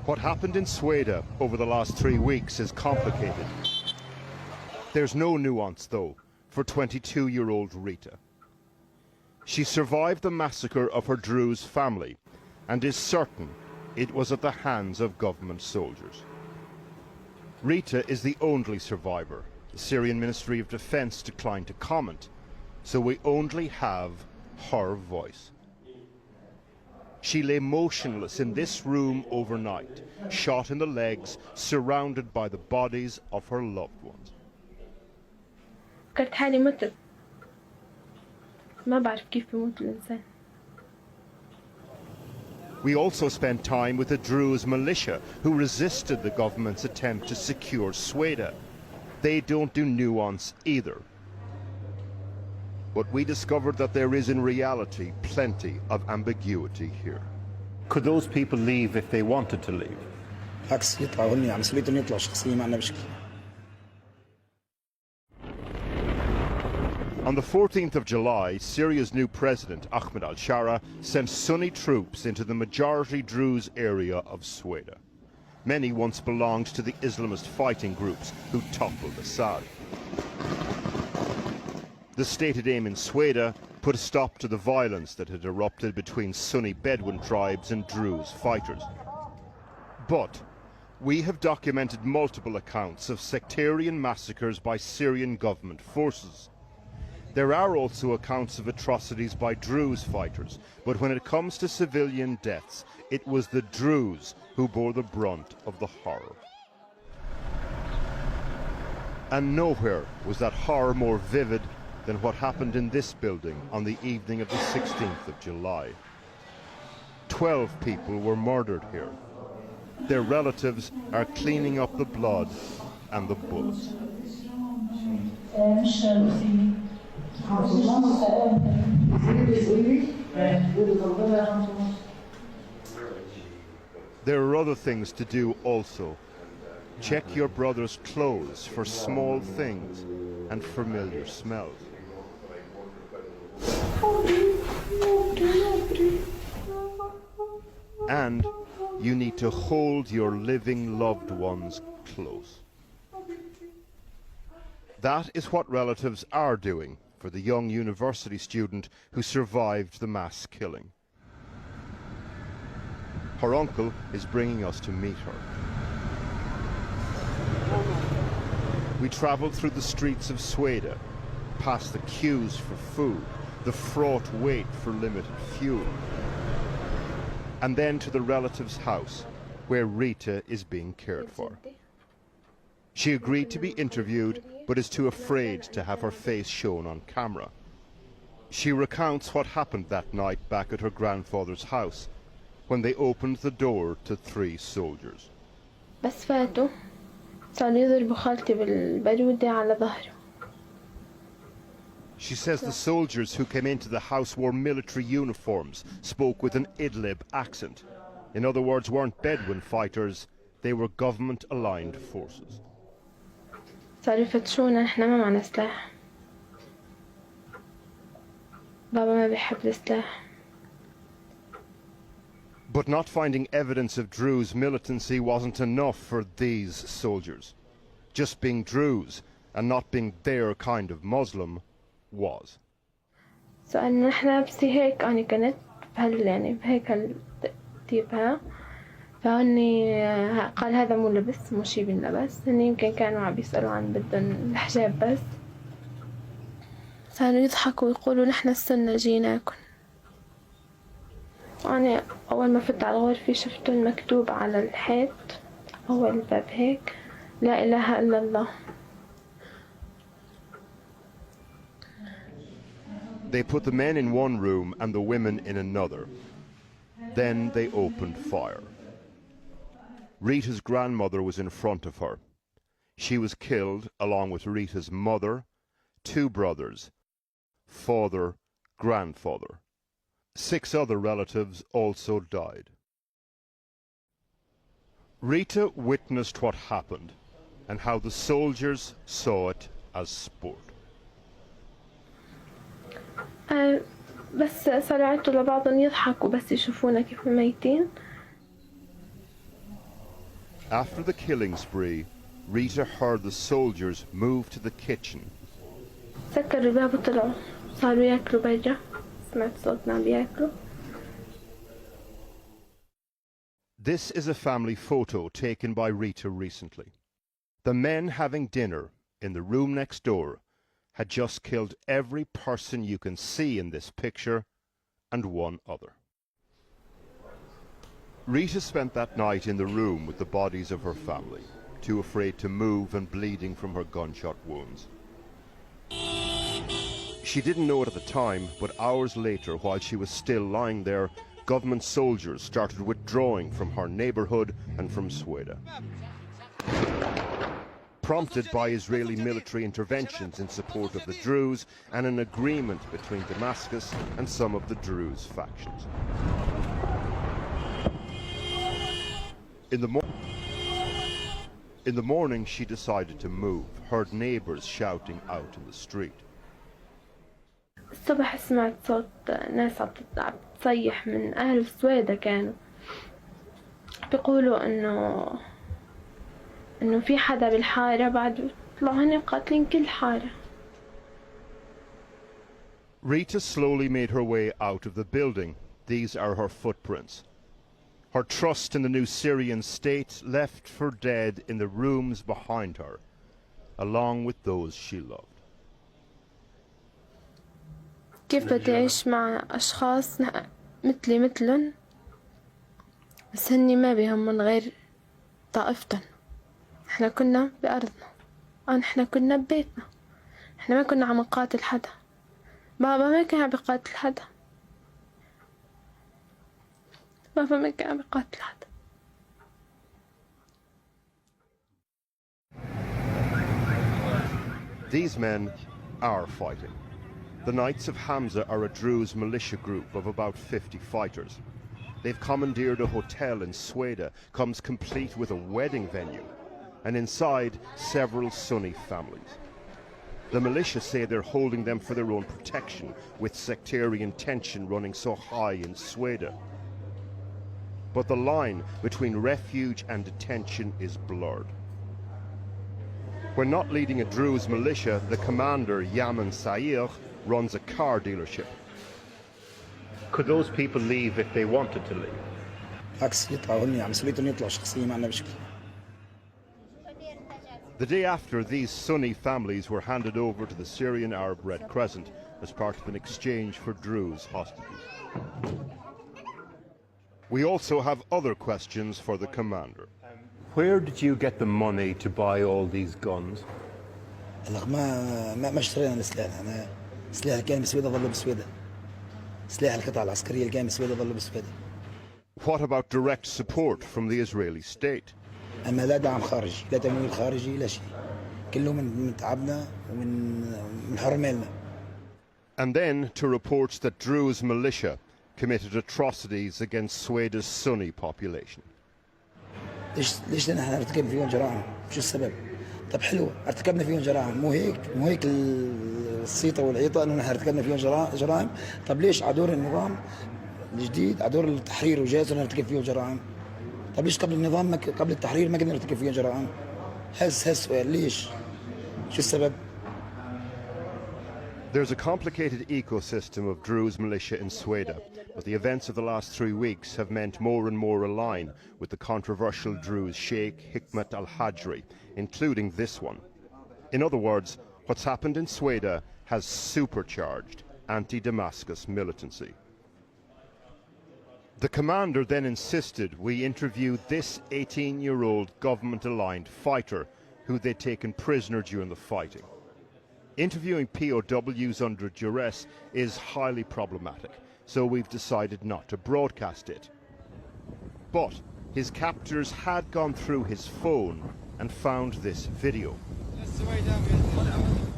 What happened in Suwayda over the last 3 weeks is complicated. There's no nuance, though, for 22-year-old Rita. She survived the massacre of her Druze family and is certain it was at the hands of government soldiers. Rita is the only survivor. The Syrian Ministry of Defense declined to comment, so we only have her voice. She lay motionless in this room overnight, shot in the legs, surrounded by the bodies of her loved ones. فكرت حالي مت ما بعرف كيف بيموت الإنسان. We also spent time with the Druze militia who resisted the government's attempt to secure Suwayda. They don't do nuance either. But we discovered that there is in reality plenty of ambiguity here. Could those people leave if they wanted to leave? عكس يطلعوا هن مسؤوليتهم يطلعوا شخصيا ما عندنا مشكلة. On the 14th of July, Syria's new president, Ahmed al-Shara, sent Sunni troops into the majority Druze area of Suwayda. Many once belonged to the Islamist fighting groups who toppled Assad. The stated aim in Suwayda put a stop to the violence that had erupted between Sunni Bedouin tribes and Druze fighters. But we have documented multiple accounts of sectarian massacres by Syrian government forces. There are also accounts of atrocities by Druze fighters, but when it comes to civilian deaths, it was the Druze who bore the brunt of the horror. And nowhere was that horror more vivid than what happened in this building on the evening of the 16th of July. 12 people were murdered here. Their relatives are cleaning up the blood and the bullets. There are other things to do also. Check your brother's clothes for small things and familiar smells. And you need to hold your living loved ones close. That is what relatives are doing for the young university student who survived the mass killing. Her uncle is bringing us to meet her. We travelled through the streets of Suwayda, past the queues for food, the fraught wait for limited fuel, and then to the relative's house, where Rita is being cared for. She agreed to be interviewed, but is too afraid to have her face shown on camera. She recounts what happened that night back at her grandfather's house, when they opened the door to 3 soldiers. بس فاتوا صار يضربوا خالتي بالبارودة على ظهره. She says the soldiers who came into the house wore military uniforms, spoke with an Idlib accent. In other words, weren't Bedouin fighters, they were government-aligned forces. صاروا يفتشونا نحنا ما معنا سلاح. بابا ما بيحب السلاح. But not finding evidence of Druze militancy wasn't enough for these soldiers. Just being Druze and not being their kind of Muslim was. سألنا نحنا بس هيك أنا كنت يعني بهيك الترتيبها فهني قال هذا مو لبس مو شي بنلبس هني يمكن كانوا عم بيسألوا عن بدهم الحجاب بس صاروا يضحكوا ويقولوا نحنا السنة جيناكن. أنا أول ما فت على غرفة شفت المكتوب على الحيط أول الباب هيك لا إله إلا الله. They put the men in one room and the women in another. Then they opened fire. Rita's grandmother was in front of her. She was killed along with Rita's mother, 2 brothers, father, grandfather. 6 other relatives also died. Rita witnessed what happened and how the soldiers saw it as sport. بس صاروا يعطوا لبعضهم يضحكوا بس يشوفونا كيف ميتين After the killing spree, Rita heard the soldiers move to the kitchen. سكروا الباب وطلعوا صاروا ياكلوا برا. سمعت صوتنا بياكلوا. This is a family photo taken by Rita recently. The men having dinner in the room next door had just killed every person you can see in this picture and one other. Rita spent that night in the room with the bodies of her family, too afraid to move and bleeding from her gunshot wounds. She didn't know it at the time, but hours later, while she was still lying there, government soldiers started withdrawing from her neighborhood and from Suwayda. Prompted by Israeli military interventions in support of the Druze and an agreement between Damascus and some of the Druze factions. In the morning, she decided to move, heard neighbors shouting out in the street. الصبح سمعت صوت ناس عم تصيح من أهل سويدا، كانوا بيقولوا إنه في حدا بالحارة، بعد طلعوا هن قاتلين كل حارة. Rita slowly made her way out of the building. These are her footprints. Her trust in the new Syrian state left for dead in the rooms behind her, along with those she loved. كيف بدي أعيش مع أشخاص مثلي مثلن، بس هني ما بيهمن غير طائفتن. احنا كنا بأرضنا، احنا كنا ببيتنا، احنا ما كنا عم نقاتل حدا. بابا ما كان عم بيقاتل حدا، بابا ما كان عم بيقاتل حدا. These men are fighting. The Knights of Hamza are a Druze militia group of about 50 fighters. They've commandeered a hotel in Suwayda, comes complete with a wedding venue, and inside several Sunni families. The militia say they're holding them for their own protection, with sectarian tension running so high in Suwayda. But the line between refuge and detention is blurred. When not leading a Druze militia, the commander, Yaman Sayyid, runs a car dealership. Could those people leave if they wanted to leave? عكس يطلعوا هن مسؤوليتهم يطلعوا شخصيا ما عندنا مشكلة. The day after, these Sunni families were handed over to the Syrian Arab Red Crescent as part of an exchange for Druze hostages. We also have other questions for the commander. Where did you get the money to buy all these guns? هلا ما اشترينا السلاح، أنا السلاح اللي كان بسويدا ظل بسويدا. سلاح القطع العسكرية اللي كان بسويدا ظل بسويدا. What about direct support from the Israeli state? أما لا دعم خارجي، لا تمويل خارجي، لا شيء. كله من تعبنا ومن حرمالنا. And then to reports that Druze militia committed atrocities against Suwayda's Sunni population. ليش نحن ارتكبنا فيهم جرائم؟ شو السبب؟ طب حلو ارتكبنا فيهم جرائم، مو هيك الصيطه والعيطه انه نحن ارتكبنا فيهم جرائم، طب ليش على دور النظام الجديد، على دور التحرير وجاهز نرتكب فيه جرائم؟ طب ليش قبل النظام قبل التحرير ما قدرنا نرتكب فيه جرائم؟ هذا السؤال، ليش؟ شو السبب؟ There's a complicated ecosystem of Druze militia in Suwayda, but the events of the last 3 weeks have meant more and more align with the controversial Druze Sheikh Hikmat al-Hajri, including this one. In other words, what's happened in Suwayda has supercharged anti-Damascus militancy. The commander then insisted we interview this 18-year-old government-aligned fighter who they'd taken prisoner during the fighting. Interviewing POWs under duress is highly problematic, so we've decided not to broadcast it. But his captors had gone through his phone and found this video.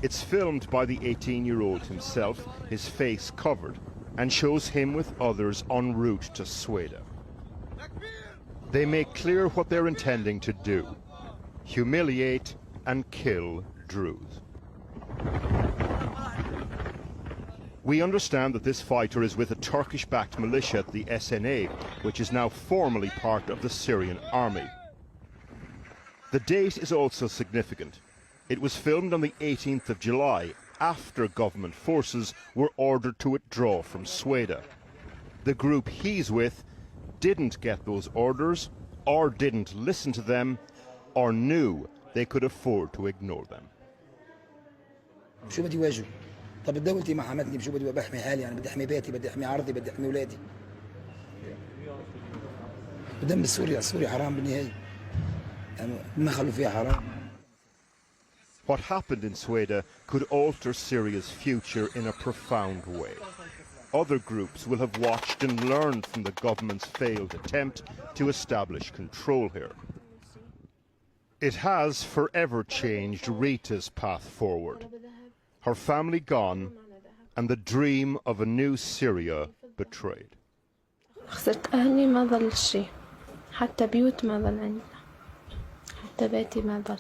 It's filmed by the 18-year-old himself, his face covered, and shows him with others en route to Suwayda. They make clear what they're intending to do: humiliate and kill Druze. We understand that this fighter is with a Turkish-backed militia, the SNA, which is now formally part of the Syrian army. The date is also significant. It was filmed on the 18th of July, after government forces were ordered to withdraw from Suwayda. The group he's with didn't get those orders, or didn't listen to them, or knew they could afford to ignore them. شو بدي واجه؟ طب دولتي ما حمتني بشو بدي بحمي حالي يعني بدي احمي بيتي بدي احمي عرضي بدي احمي اولادي. بدم سوريا سوريا حرام بالنهاية. يعني ما خلوا فيها حرام. What happened in Suwayda could alter Syria's future in a profound way. Other groups will have watched and learned from the government's failed attempt to establish control here. It has forever changed Rita's path forward. Her family gone, and the dream of a new Syria betrayed. خسرت أهلي ما ظل شيء، حتى بيوت ما ظل عندنا، حتى بيتي ما ظل.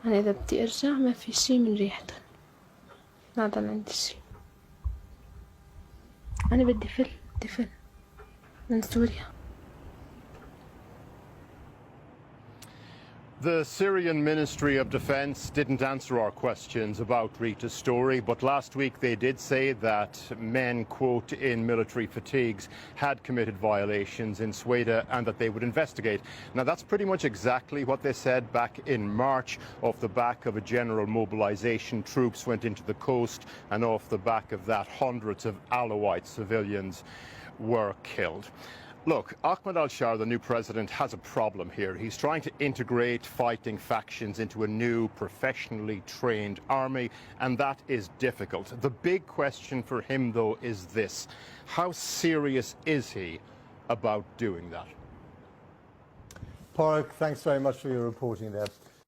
أنا إذا بدي أرجع ما في شيء من ريحته، ما ظل عندي شيء. أنا بدي فل من سوريا. The Syrian Ministry of Defense didn't answer our questions about Rita's story, but last week they did say that men, quote, in military fatigues had committed violations in Suwayda and that they would investigate. Now, that's pretty much exactly what they said back in March. Off the back of a general mobilization, troops went into the coast, and off the back of that, hundreds of Alawite civilians were killed. Look, Ahmed al-Shar, the new president, has a problem here. He's trying to integrate fighting factions into a new, professionally trained army, and that is difficult. The big question for him, though, is this: how serious is he about doing that? Park, thanks very much for your reporting there.